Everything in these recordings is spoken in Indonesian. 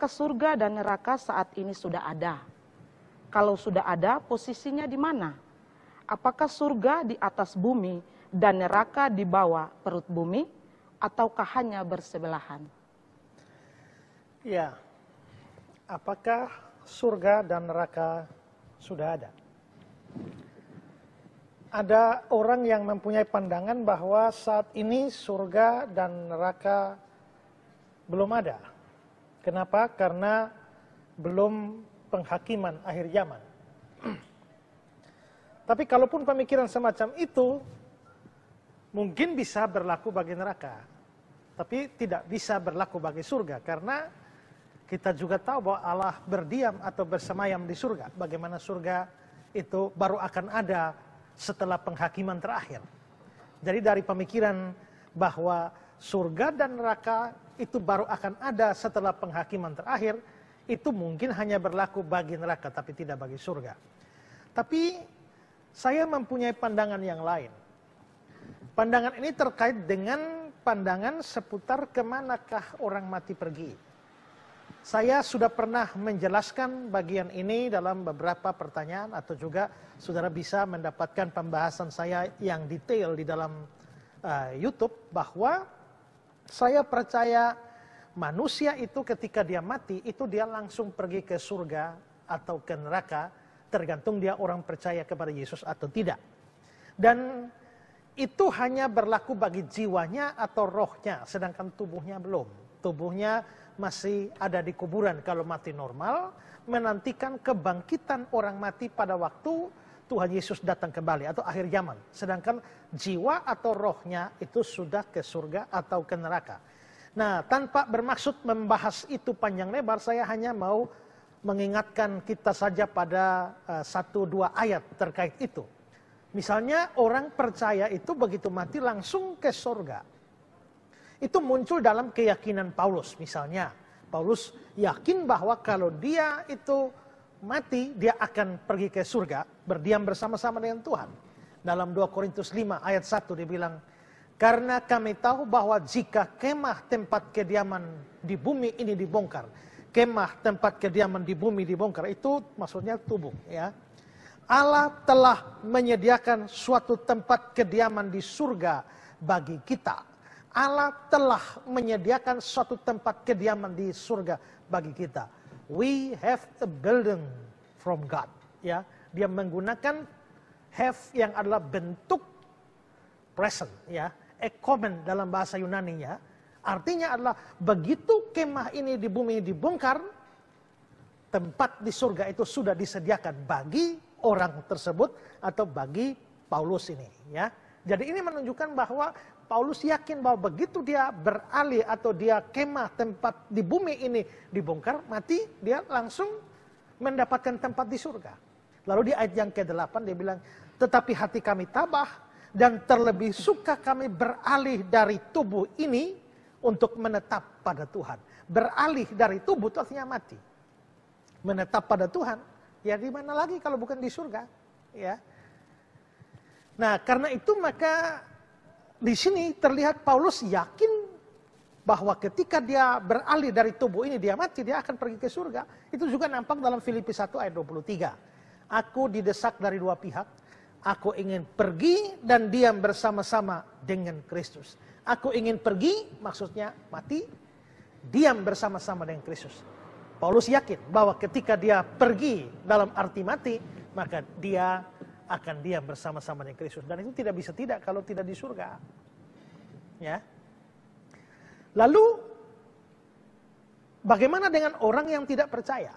apakah surga dan neraka saat ini sudah ada? Kalau sudah ada, posisinya di mana? Apakah surga di atas bumi dan neraka di bawah perut bumi, ataukah hanya bersebelahan? Ya, apakah surga dan neraka sudah ada? Ada orang yang mempunyai pandangan bahwa saat ini surga dan neraka belum ada. Kenapa? Karena belum penghakiman akhir zaman. Tapi kalaupun pemikiran semacam itu mungkin bisa berlaku bagi neraka, tapi tidak bisa berlaku bagi surga, karena kita juga tahu bahwa Allah berdiam atau bersemayam di surga. Bagaimana surga itu baru akan ada setelah penghakiman terakhir. Jadi dari pemikiran bahwa surga dan neraka itu baru akan ada setelah penghakiman terakhir, itu mungkin hanya berlaku bagi neraka tapi tidak bagi surga. Tapi saya mempunyai pandangan yang lain. Pandangan ini terkait dengan pandangan seputar kemanakah orang mati pergi. Saya sudah pernah menjelaskan bagian ini dalam beberapa pertanyaan, atau juga saudara bisa mendapatkan pembahasan saya yang detail di dalam YouTube, bahwa saya percaya manusia itu ketika dia mati, itu dia langsung pergi ke surga atau ke neraka, tergantung dia orang percaya kepada Yesus atau tidak. Dan itu hanya berlaku bagi jiwanya atau rohnya, sedangkan tubuhnya belum. Tubuhnya masih ada di kuburan kalau mati normal, menantikan kebangkitan orang mati pada waktu Tuhan Yesus datang kembali atau akhir zaman. Sedangkan jiwa atau rohnya itu sudah ke surga atau ke neraka. Nah, tanpa bermaksud membahas itu panjang lebar, saya hanya mau mengingatkan kita saja pada 1-2 ayat terkait itu. Misalnya orang percaya itu begitu mati langsung ke surga. Itu muncul dalam keyakinan Paulus. Misalnya Paulus yakin bahwa kalau dia itu mati, dia akan pergi ke surga, berdiam bersama-sama dengan Tuhan. Dalam 2 Korintus 5 ayat 1 dia bilang, karena kami tahu bahwa jika kemah tempat kediaman di bumi ini dibongkar, kemah tempat kediaman di bumi dibongkar, itu maksudnya tubuh, ya. Allah telah menyediakan suatu tempat kediaman di surga bagi kita. Allah telah menyediakan suatu tempat kediaman di surga bagi kita. We have a building from God. Ya, dia menggunakan have yang adalah bentuk present, ya, ekomen dalam bahasa Yunani-nya. Artinya adalah begitu kemah ini di bumi dibongkar, tempat di surga itu sudah disediakan bagi orang tersebut atau bagi Paulus ini, ya. Jadi ini menunjukkan bahwa Paulus yakin bahwa begitu dia beralih atau dia kemah tempat di bumi ini dibongkar, mati, dia langsung mendapatkan tempat di surga. Lalu di ayat yang ke-8 dia bilang, tetapi hati kami tabah dan terlebih suka kami beralih dari tubuh ini untuk menetap pada Tuhan. Beralih dari tubuh itu artinya mati. Menetap pada Tuhan, ya di mana lagi kalau bukan di surga, ya. Nah, karena itu maka di sini terlihat Paulus yakin bahwa ketika dia beralih dari tubuh ini, dia mati, dia akan pergi ke surga. Itu juga nampak dalam Filipi 1 ayat 23. Aku didesak dari dua pihak. Aku ingin pergi dan diam bersama-sama dengan Kristus. Aku ingin pergi, maksudnya mati, diam bersama-sama dengan Kristus. Paulus yakin bahwa ketika dia pergi dalam arti mati, maka dia akan diam bersama-sama dengan Kristus. Dan itu tidak bisa tidak kalau tidak di surga. Ya. Lalu, bagaimana dengan orang yang tidak percaya?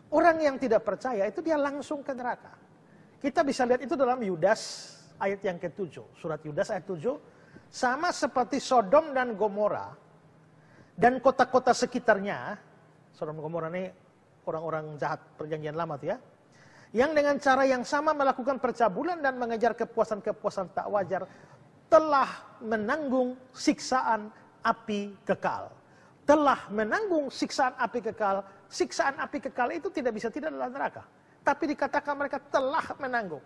Orang yang tidak percaya itu dia langsung ke neraka. Kita bisa lihat itu dalam Yudas ayat yang ke-7. Surat Yudas ayat 7. Sama seperti Sodom dan Gomora dan kota-kota sekitarnya. Sodom dan Gomora ini orang-orang jahat perjanjian lama tuh ya. Yang dengan cara yang sama melakukan percabulan dan mengejar kepuasan-kepuasan tak wajar, telah menanggung siksaan api kekal. Telah menanggung siksaan api kekal. Siksaan api kekal itu tidak bisa tidak dalam neraka. Tapi dikatakan mereka telah menanggung.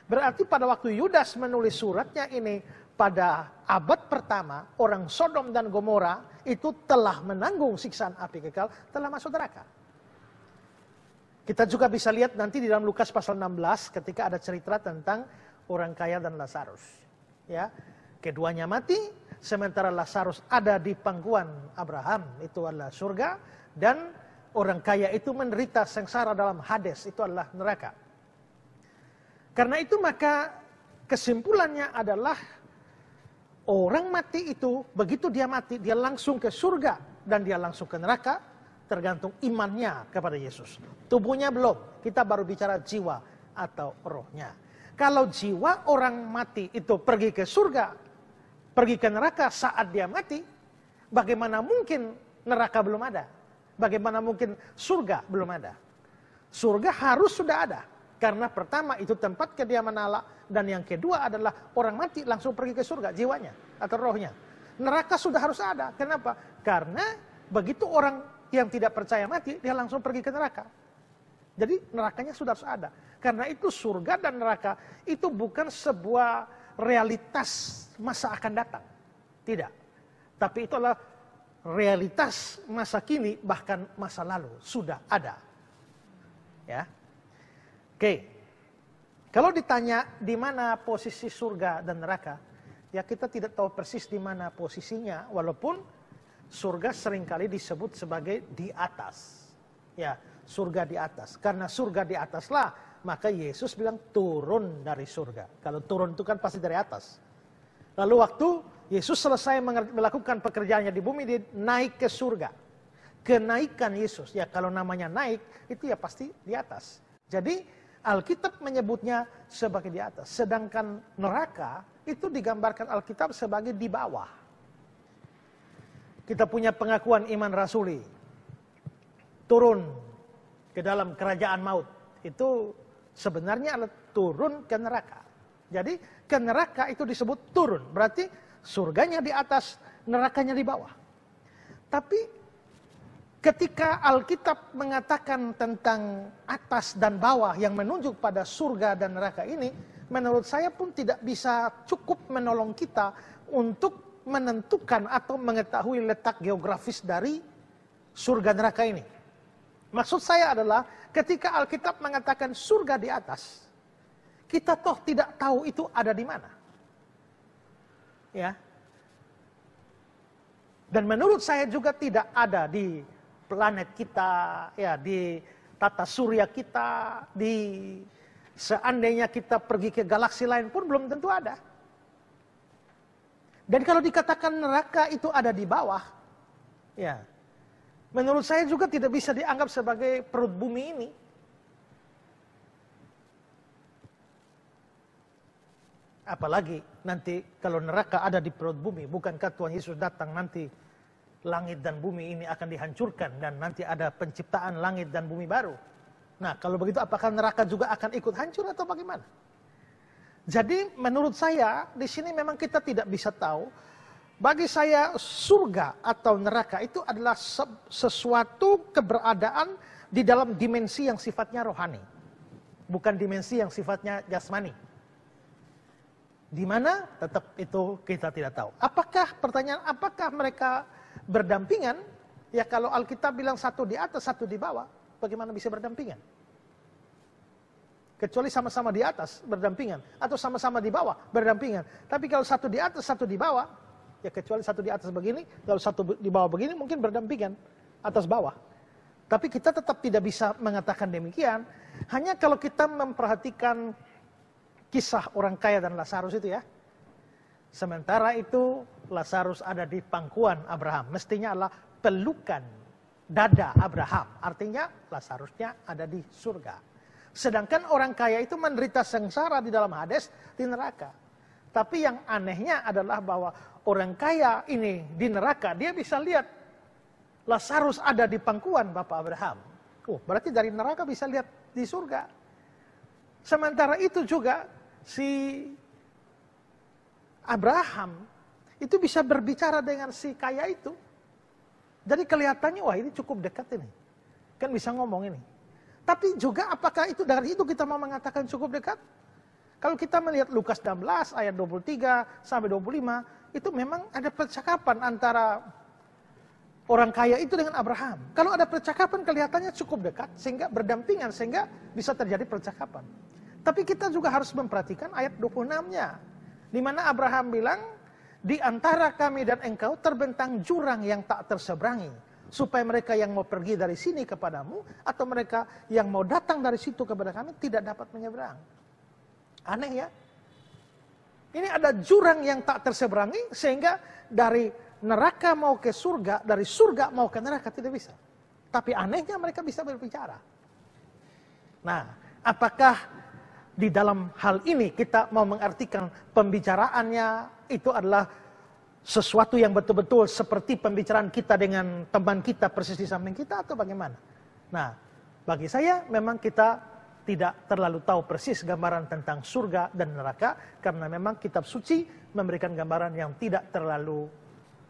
Berarti pada waktu Yudas menulis suratnya ini pada abad pertama, orang Sodom dan Gomora itu telah menanggung siksaan api kekal, telah masuk neraka. Kita juga bisa lihat nanti di dalam Lukas pasal 16 ketika ada cerita tentang orang kaya dan Lazarus. Ya, keduanya mati, sementara Lazarus ada di pangkuan Abraham, itu adalah surga, dan orang kaya itu menderita sengsara dalam Hades, itu adalah neraka. Karena itu maka kesimpulannya adalah orang mati itu, begitu dia mati, dia langsung ke surga dan dia langsung ke neraka, tergantung imannya kepada Yesus. Tubuhnya belum, kita baru bicara jiwa atau rohnya. Kalau jiwa orang mati itu pergi ke surga, pergi ke neraka saat dia mati, bagaimana mungkin neraka belum ada? Bagaimana mungkin surga belum ada? Surga harus sudah ada. Karena pertama itu tempat kediaman Allah, dan yang kedua adalah orang mati langsung pergi ke surga, jiwanya atau rohnya. Neraka sudah harus ada. Kenapa? Karena begitu orang yang tidak percaya mati, dia langsung pergi ke neraka. Jadi nerakanya sudah harus ada. Karena itu surga dan neraka itu bukan sebuah realitas masa akan datang. Tidak. Tapi itu adalah realitas masa kini, bahkan masa lalu sudah ada. Ya. Oke, kalau ditanya di mana posisi surga dan neraka, ya kita tidak tahu persis di mana posisinya, walaupun surga seringkali disebut sebagai di atas. Ya, surga di atas. Karena surga di ataslah, maka Yesus bilang turun dari surga. Kalau turun itu kan pasti dari atas. Lalu waktu Yesus selesai melakukan pekerjaannya di bumi, dia naik ke surga. Kenaikan Yesus, ya kalau namanya naik, itu ya pasti di atas. Jadi Alkitab menyebutnya sebagai di atas. Sedangkan neraka itu digambarkan Alkitab sebagai di bawah. Kita punya pengakuan iman rasuli. Turun ke dalam kerajaan maut. Itu sebenarnya adalah turun ke neraka. Jadi ke neraka itu disebut turun. Berarti surganya di atas, nerakanya di bawah. Tapi ketika Alkitab mengatakan tentang atas dan bawah yang menunjuk pada surga dan neraka ini, menurut saya pun tidak bisa cukup menolong kita untuk menentukan atau mengetahui letak geografis dari surga neraka ini. Maksud saya adalah ketika Alkitab mengatakan surga di atas, kita toh tidak tahu itu ada di mana. Ya. Dan menurut saya juga tidak ada di planet kita, ya di tata surya kita, di seandainya kita pergi ke galaksi lain pun belum tentu ada. Dan kalau dikatakan neraka itu ada di bawah, ya menurut saya juga tidak bisa dianggap sebagai perut bumi ini. Apalagi nanti kalau neraka ada di perut bumi, bukankah Tuhan Yesus datang nanti langit dan bumi ini akan dihancurkan dan nanti ada penciptaan langit dan bumi baru. Nah, kalau begitu apakah neraka juga akan ikut hancur atau bagaimana? Jadi menurut saya di sini memang kita tidak bisa tahu. Bagi saya surga atau neraka itu adalah sesuatu keberadaan di dalam dimensi yang sifatnya rohani. Bukan dimensi yang sifatnya jasmani. Di mana tetap itu kita tidak tahu. Apakah mereka berdampingan? Ya kalau Alkitab bilang satu di atas, satu di bawah, bagaimana bisa berdampingan? Kecuali sama-sama di atas berdampingan, atau sama-sama di bawah berdampingan. Tapi kalau satu di atas, satu di bawah, ya kecuali satu di atas begini, kalau satu di bawah begini mungkin berdampingan, atas bawah. Tapi kita tetap tidak bisa mengatakan demikian, hanya kalau kita memperhatikan kisah orang kaya dan Lazarus itu ya. Sementara itu Lazarus ada di pangkuan Abraham. Mestinya adalah pelukan dada Abraham. Artinya Lazarusnya ada di surga. Sedangkan orang kaya itu menderita sengsara di dalam Hades, di neraka. Tapi yang anehnya adalah bahwa orang kaya ini di neraka, dia bisa lihat Lazarus ada di pangkuan Bapak Abraham. Berarti dari neraka bisa lihat di surga. Sementara itu juga si Abraham itu bisa berbicara dengan si kaya itu. Jadi kelihatannya wah ini cukup dekat ini. Kan bisa ngomong ini. Tapi juga apakah itu dari itu kita mau mengatakan cukup dekat? Kalau kita melihat Lukas 16 ayat 23 sampai 25, itu memang ada percakapan antara orang kaya itu dengan Abraham. Kalau ada percakapan kelihatannya cukup dekat, sehingga berdampingan, sehingga bisa terjadi percakapan. Tapi kita juga harus memperhatikan ayat 26-nya. Di mana Abraham bilang, di antara kami dan engkau terbentang jurang yang tak terseberangi. Supaya mereka yang mau pergi dari sini kepadamu, atau mereka yang mau datang dari situ kepada kami, tidak dapat menyeberang. Aneh ya? Ini ada jurang yang tak terseberangi, sehingga dari neraka mau ke surga, dari surga mau ke neraka tidak bisa. Tapi anehnya mereka bisa berbicara. Nah, apakah di dalam hal ini kita mau mengartikan pembicaraannya itu adalah sesuatu yang betul-betul seperti pembicaraan kita dengan teman kita persis di samping kita, atau bagaimana? Nah, bagi saya memang kita tidak terlalu tahu persis gambaran tentang surga dan neraka, karena memang kitab suci memberikan gambaran yang tidak terlalu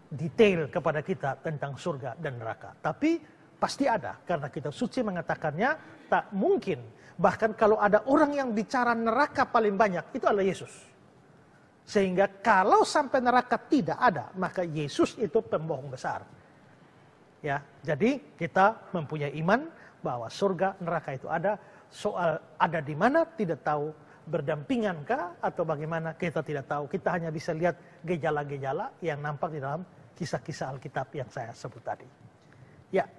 detail kepada kita tentang surga dan neraka. Tapi pasti ada, karena kitab suci mengatakannya tak mungkin. Bahkan kalau ada orang yang bicara neraka paling banyak, itu adalah Yesus. Sehingga kalau sampai neraka tidak ada, maka Yesus itu pembohong besar. Ya, jadi kita mempunyai iman bahwa surga neraka itu ada. Soal ada di mana tidak tahu, berdampingankah atau bagaimana kita tidak tahu. Kita hanya bisa lihat gejala-gejala yang nampak di dalam kisah-kisah Alkitab yang saya sebut tadi. Ya.